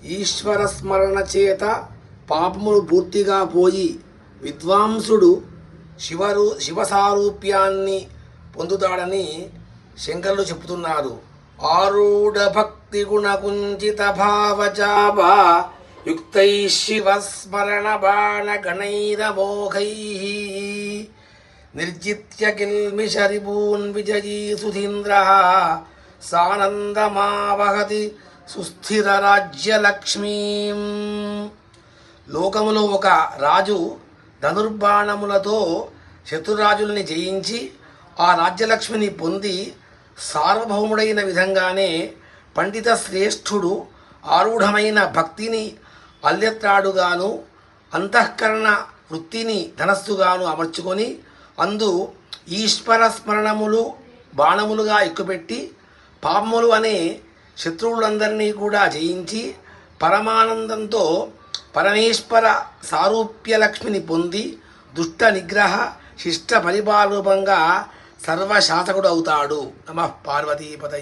ఈశ్వర స్మరణ చేత పాపములు పూర్తిగా పోయి విద్వాంసుడు శివసారూప్యాన్ని పొందుతాడని శంకరులు చెబుతున్నారు. ఆరూఢ భక్తి గుణకుంచిత భావజాభా యుక్తై శివస్మరణ బాణ గణైరమోఘై నిర్జిత్య కిల్మిషరిభూన్ విజయీ సుధీంద్ర సానందమావహతి సుస్థిర రాజ్యలక్ష్మీం. లోకములో ఒక రాజు ధనుర్బాణములతో శత్రురాజుల్ని జయించి ఆ రాజ్యలక్ష్మిని పొంది సార్వభౌముడైన విధంగానే పండిత శ్రేష్ఠుడు ఆరూఢమైన భక్తిని అల్లెత్రాడుగాను అంతఃకరణ వృత్తిని ధనస్సుగాను అమర్చుకొని అందు ఈశ్వర స్మరణములు బాణములుగా ఎక్కుపెట్టి పాపములు అనే శత్రువులందరినీ కూడా జయించి పరమానందంతో పరమేశ్వర సారూప్యలక్ష్మిని పొంది దుష్ట నిగ్రహ శిష్ట పరిపాలరూపంగా సర్వశాసకుడు అవుతాడు. నమః పార్వతీపతయే.